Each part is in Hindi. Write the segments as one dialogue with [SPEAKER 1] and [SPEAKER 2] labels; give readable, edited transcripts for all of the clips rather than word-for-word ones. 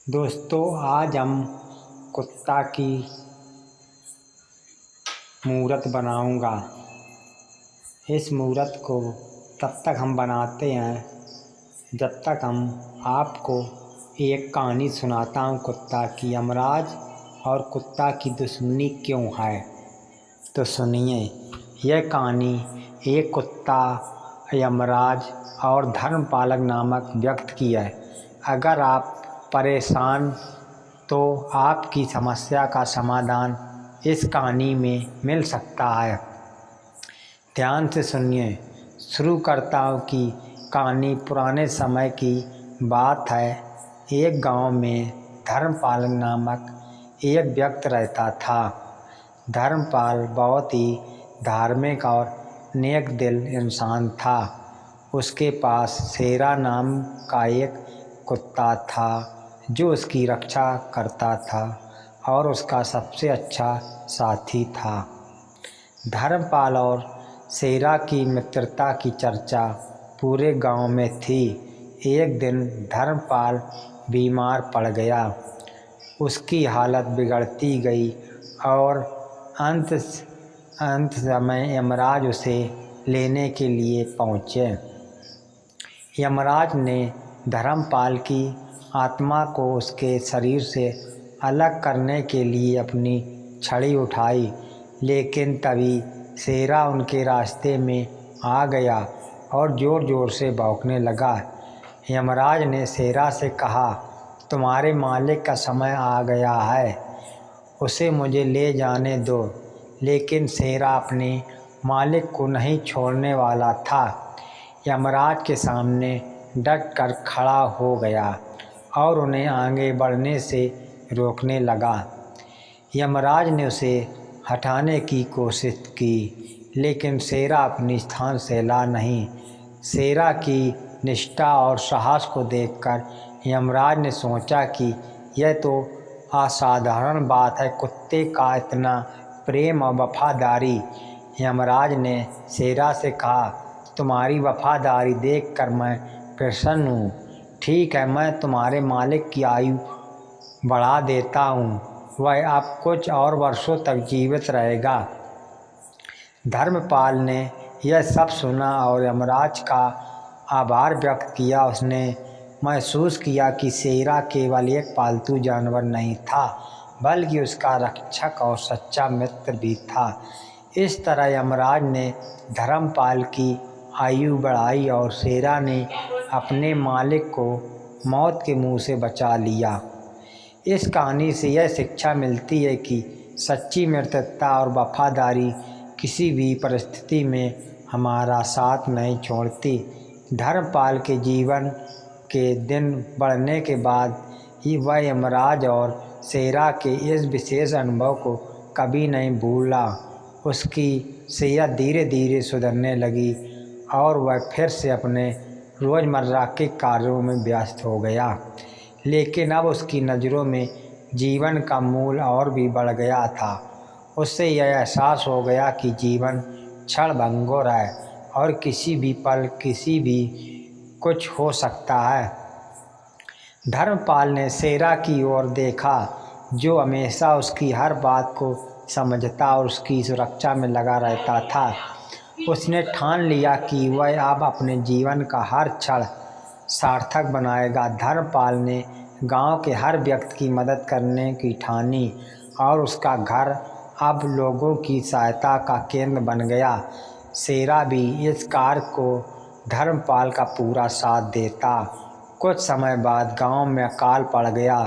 [SPEAKER 1] दोस्तों, आज हम कुत्ता की मूर्त बनाऊंगा। इस मूर्त को तब तक हम बनाते हैं जब तक हम आपको एक कहानी सुनाता हूँ कुत्ता की। यमराज और कुत्ता की दुश्मनी क्यों है, तो सुनिए। यह कहानी एक कुत्ता, यमराज और धर्मपालक नामक व्यक्ति की है। अगर आप परेशान तो आपकी समस्या का समाधान इस कहानी में मिल सकता है। ध्यान से सुनिए। शुरू करता हूँ कि कहानी पुराने समय की बात है। एक गांव में धर्मपाल नामक एक व्यक्ति रहता था। धर्मपाल बहुत ही धार्मिक और नेक दिल इंसान था। उसके पास शेरा नाम का एक कुत्ता था जो उसकी रक्षा करता था और उसका सबसे अच्छा साथी था। धर्मपाल और शेरा की मित्रता की चर्चा पूरे गांव में थी। एक दिन धर्मपाल बीमार पड़ गया। उसकी हालत बिगड़ती गई और अंत समय यमराज उसे लेने के लिए पहुँचे। यमराज ने धर्मपाल की आत्मा को उसके शरीर से अलग करने के लिए अपनी छड़ी उठाई, लेकिन तभी शेरा उनके रास्ते में आ गया और ज़ोर ज़ोर से भौंकने लगा। यमराज ने शेरा से कहा, तुम्हारे मालिक का समय आ गया है, उसे मुझे ले जाने दो। लेकिन शेरा अपने मालिक को नहीं छोड़ने वाला था। यमराज के सामने डट कर खड़ा हो गया और उन्हें आगे बढ़ने से रोकने लगा। यमराज ने उसे हटाने की कोशिश की, लेकिन शेरा अपनी स्थान से हिला नहीं। शेरा की निष्ठा और साहस को देखकर यमराज ने सोचा कि यह तो असाधारण बात है, कुत्ते का इतना प्रेम और वफादारी। यमराज ने शेरा से कहा, तुम्हारी वफादारी देखकर मैं प्रसन्न हूँ। ठीक है, मैं तुम्हारे मालिक की आयु बढ़ा देता हूँ, वह अब कुछ और वर्षों तक जीवित रहेगा। धर्मपाल ने यह सब सुना और यमराज का आभार व्यक्त किया। उसने महसूस किया कि शेरा केवल एक पालतू जानवर नहीं था, बल्कि उसका रक्षक और सच्चा मित्र भी था। इस तरह यमराज ने धर्मपाल की आयु बढ़ाई और शेरा ने अपने मालिक को मौत के मुंह से बचा लिया। इस कहानी से यह शिक्षा मिलती है कि सच्ची मित्रता और वफादारी किसी भी परिस्थिति में हमारा साथ नहीं छोड़ती। धर्मपाल के जीवन के दिन बढ़ने के बाद ही वह यमराज और शेरा के इस विशेष अनुभव को कभी नहीं भूला। उसकी सेहत धीरे धीरे सुधरने लगी और वह फिर से अपने रोज़मर्रा के कार्यों में व्यस्त हो गया। लेकिन अब उसकी नज़रों में जीवन का मूल और भी बढ़ गया था। उससे यह एहसास हो गया कि जीवन क्षणभंगुर है और किसी भी पल किसी भी कुछ हो सकता है। धर्मपाल ने शेरा की ओर देखा, जो हमेशा उसकी हर बात को समझता और उसकी सुरक्षा में लगा रहता था। उसने ठान लिया कि वह अब अपने जीवन का हर क्षण सार्थक बनाएगा। धर्मपाल ने गांव के हर व्यक्ति की मदद करने की ठानी और उसका घर अब लोगों की सहायता का केंद्र बन गया। शेरा भी इस कार्य को धर्मपाल का पूरा साथ देता। कुछ समय बाद गांव में अकाल पड़ गया।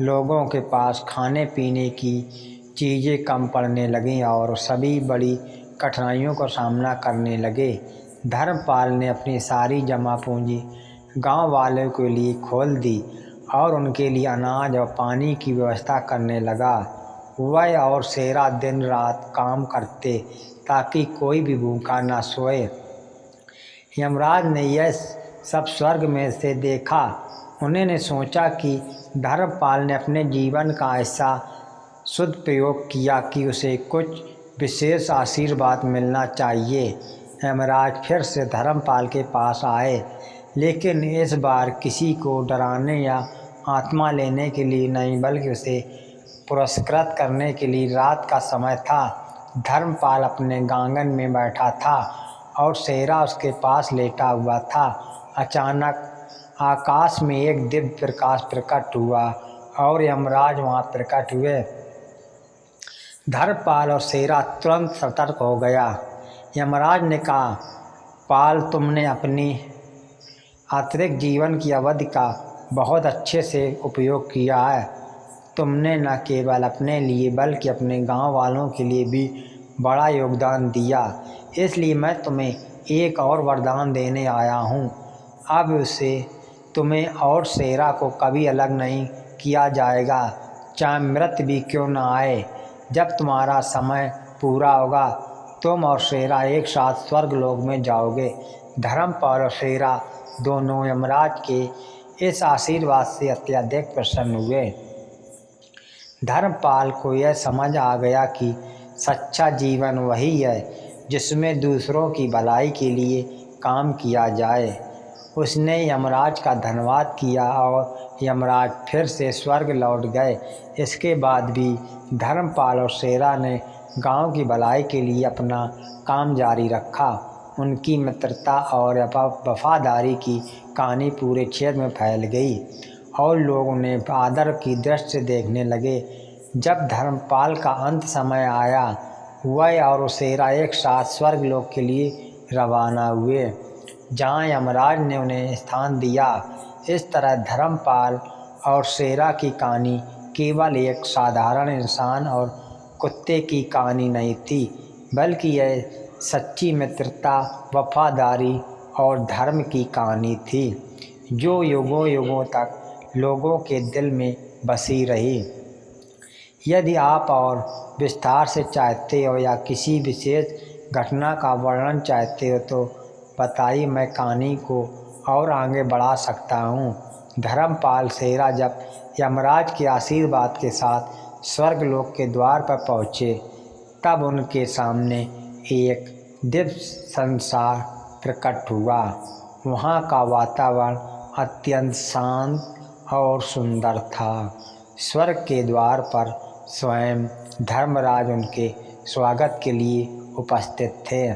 [SPEAKER 1] लोगों के पास खाने पीने की चीज़ें कम पड़ने लगीं और सभी बड़ी कठिनाइयों का सामना करने लगे। धर्मपाल ने अपनी सारी जमा पूंजी गांव वालों के लिए खोल दी और उनके लिए अनाज और पानी की व्यवस्था करने लगा। वह और शेरा दिन रात काम करते ताकि कोई भी भूखा न सोए। यमराज ने यह सब स्वर्ग में से देखा। उन्होंने सोचा कि धर्मपाल ने अपने जीवन का ऐसा सदुपयोग किया कि उसे कुछ विशेष आशीर्वाद मिलना चाहिए। यमराज फिर से धर्मपाल के पास आए, लेकिन इस बार किसी को डराने या आत्मा लेने के लिए नहीं बल्कि उसे पुरस्कृत करने के लिए रात का समय था। धर्मपाल अपने आंगन में बैठा था और शेरा उसके पास लेटा हुआ था। अचानक आकाश में एक दिव्य प्रकाश प्रकट हुआ और यमराज वहाँ प्रकट हुए। धर्मपाल और शेरा तुरंत सतर्क हो गया। यमराज ने कहा, पाल, तुमने अपनी अतिरिक्त जीवन की अवधि का बहुत अच्छे से उपयोग किया है। तुमने न केवल अपने लिए बल्कि अपने गांव वालों के लिए भी बड़ा योगदान दिया। इसलिए मैं तुम्हें एक और वरदान देने आया हूँ। अब उसे तुम्हें और शेरा को कभी अलग नहीं किया जाएगा, चाहे मृत्यु भी क्यों न आए। जब तुम्हारा समय पूरा होगा तुम और शेरा एक साथ स्वर्गलोक में जाओगे। धर्मपाल और शेरा दोनों यमराज के इस आशीर्वाद से अत्यधिक प्रसन्न हुए। धर्मपाल को यह समझ आ गया कि सच्चा जीवन वही है जिसमें दूसरों की भलाई के लिए काम किया जाए। उसने यमराज का धन्यवाद किया और यमराज फिर से स्वर्ग लौट गए। इसके बाद भी धर्मपाल और शेरा ने गांव की भलाई के लिए अपना काम जारी रखा। उनकी मित्रता और वफादारी की कहानी पूरे क्षेत्र में फैल गई और लोग उन्हें आदर की दृष्टि से देखने लगे। जब धर्मपाल का अंत समय आया, वह और शेरा एक साथ स्वर्गलोक के लिए रवाना हुए, जहाँ यमराज ने उन्हें स्थान दिया। इस तरह धर्मपाल और शेरा की कहानी केवल एक साधारण इंसान और कुत्ते की कहानी नहीं थी, बल्कि यह सच्ची मित्रता, वफादारी और धर्म की कहानी थी, जो युगों युगों तक लोगों के दिल में बसी रही। यदि आप और विस्तार से चाहते हो या किसी विशेष घटना का वर्णन चाहते हो तो बताइए, मैं कहानी को और आगे बढ़ा सकता हूँ। धर्मपाल शेरा जब यमराज के आशीर्वाद के साथ स्वर्गलोक के द्वार पर पहुँचे, तब उनके सामने एक दिव्य संसार प्रकट हुआ। वहाँ का वातावरण अत्यंत शांत और सुंदर था। स्वर्ग के द्वार पर स्वयं धर्मराज उनके स्वागत के लिए उपस्थित थे।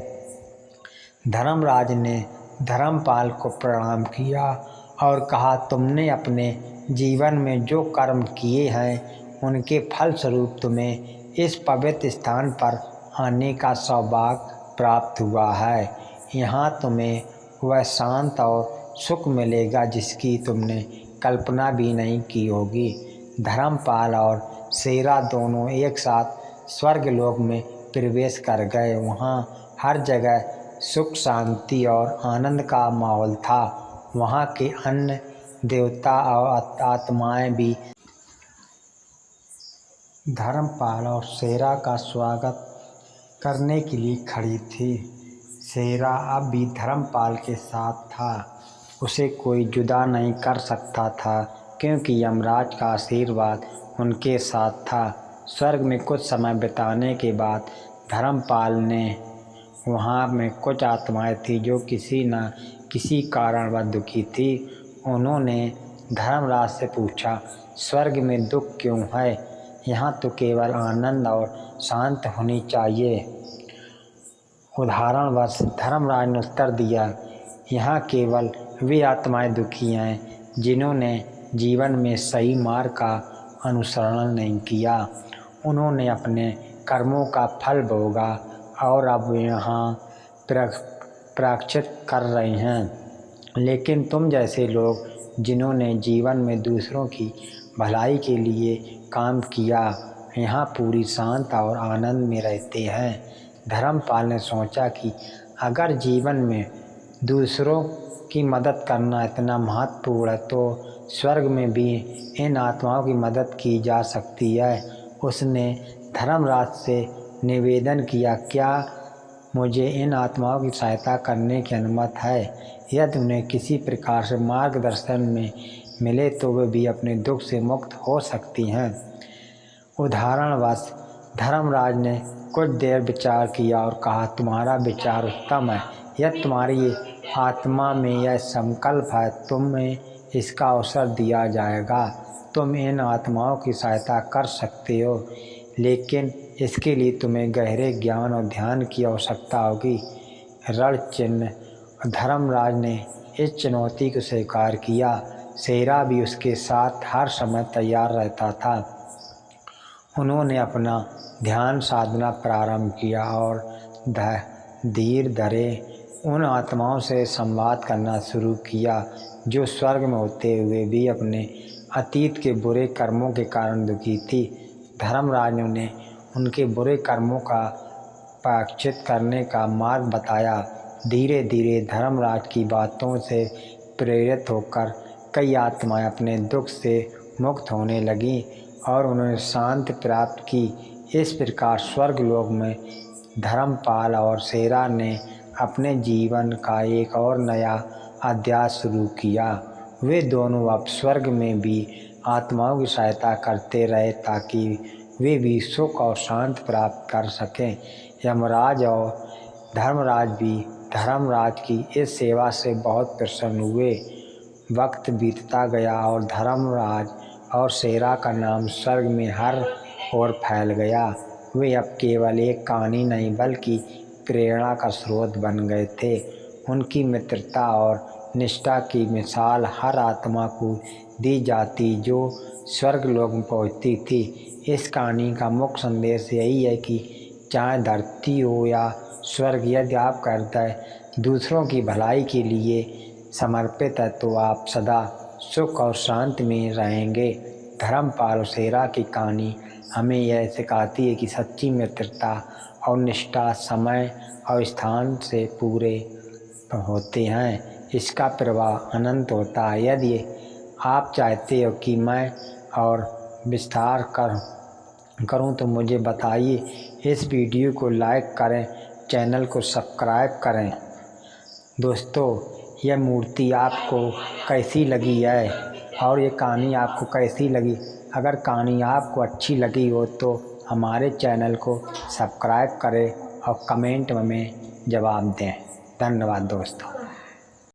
[SPEAKER 1] धर्मराज ने धर्मपाल को प्रणाम किया और कहा, तुमने अपने जीवन में जो कर्म किए हैं उनके फलस्वरूप तुम्हें इस पवित्र स्थान पर आने का सौभाग्य प्राप्त हुआ है। यहाँ तुम्हें वह शांत और सुख मिलेगा जिसकी तुमने कल्पना भी नहीं की होगी। धर्मपाल और शेरा दोनों एक साथ स्वर्गलोक में प्रवेश कर गए। वहाँ हर जगह सुख, शांति और आनंद का माहौल था। वहाँ के अन्य देवता और आत्माएं भी धर्मपाल और शेरा का स्वागत करने के लिए खड़ी थी। शेरा अब भी धर्मपाल के साथ था। उसे कोई जुदा नहीं कर सकता था क्योंकि यमराज का आशीर्वाद उनके साथ था। स्वर्ग में कुछ समय बिताने के बाद धर्मपाल ने वहाँ में कुछ आत्माएं थी जो किसी न किसी कारण वह दुखी थी। उन्होंने धर्मराज से पूछा, स्वर्ग में दुख क्यों है? यहाँ तो केवल आनंद और शांत होनी चाहिए। उदाहरणवश धर्मराज ने उत्तर दिया, यहाँ केवल वे आत्माएं दुखी हैं जिन्होंने जीवन में सही मार्ग का अनुसरण नहीं किया। उन्होंने अपने कर्मों का फल भोगा और अब यहाँ प्रायश्चित कर रहे हैं। लेकिन तुम जैसे लोग जिन्होंने जीवन में दूसरों की भलाई के लिए काम किया, यहाँ पूरी शांत और आनंद में रहते हैं। धर्मपाल ने सोचा कि अगर जीवन में दूसरों की मदद करना इतना महत्वपूर्ण है तो स्वर्ग में भी इन आत्माओं की मदद की जा सकती है। उसने धर्मराज से निवेदन किया, क्या मुझे इन आत्माओं की सहायता करने की अनुमति है? यदि उन्हें किसी प्रकार से मार्गदर्शन में मिले तो वे भी अपने दुख से मुक्त हो सकती हैं। उदाहरणवश धर्मराज ने कुछ देर विचार किया और कहा, तुम्हारा विचार उत्तम है। यदि तुम्हारी आत्मा में यह संकल्प है, तुम्हें इसका अवसर दिया जाएगा। तुम इन आत्माओं की सहायता कर सकते हो, लेकिन इसके लिए तुम्हें गहरे ज्ञान और ध्यान की आवश्यकता होगी। रण चिन्ह। धर्मराज ने इस चुनौती को स्वीकार किया। शेरा भी उसके साथ हर समय तैयार रहता था। उन्होंने अपना ध्यान साधना प्रारंभ किया और धीरे धीरे उन आत्माओं से संवाद करना शुरू किया जो स्वर्ग में होते हुए भी अपने अतीत के बुरे कर्मों के कारण दुखी थी। धर्मराज ने उन्हें उनके बुरे कर्मों का प्रायश्चित करने का मार्ग बताया। धीरे धीरे धर्मराज की बातों से प्रेरित होकर कई आत्माएं अपने दुख से मुक्त होने लगीं और उन्होंने शांति प्राप्त की। इस प्रकार स्वर्गलोक में धर्मपाल और शेरा ने अपने जीवन का एक और नया अध्याय शुरू किया। वे दोनों अब स्वर्ग में भी आत्माओं की सहायता करते रहे ताकि वे भी सुख और शांति प्राप्त कर सकें। यमराज और धर्मराज भी धर्मराज की इस सेवा से बहुत प्रसन्न हुए। वक्त बीतता गया और धर्मराज और शेरा का नाम स्वर्ग में हर ओर फैल गया। वे अब केवल एक कहानी नहीं बल्कि प्रेरणा का स्रोत बन गए थे। उनकी मित्रता और निष्ठा की मिसाल हर आत्मा को दी जाती जो स्वर्गलोक में पहुँचती थी। इस कहानी का मुख्य संदेश यही है कि चाहे धरती हो या स्वर्ग, यदि आपका हृदय दूसरों की भलाई के लिए समर्पित है तो आप सदा सुख और शांति में रहेंगे। धर्मपाल और शेरा की कहानी हमें यह सिखाती है कि सच्ची मित्रता और निष्ठा समय और स्थान से पूरे होते हैं। इसका प्रवाह अनंत होता है। यदि आप चाहते हो कि मैं और विस्तार करूं तो मुझे बताइए। इस वीडियो को लाइक करें, चैनल को सब्सक्राइब करें। दोस्तों, यह मूर्ति आपको कैसी लगी है और ये कहानी आपको कैसी लगी? अगर कहानी आपको अच्छी लगी हो तो हमारे चैनल को सब्सक्राइब करें और कमेंट में जवाब दें। धन्यवाद दोस्तों।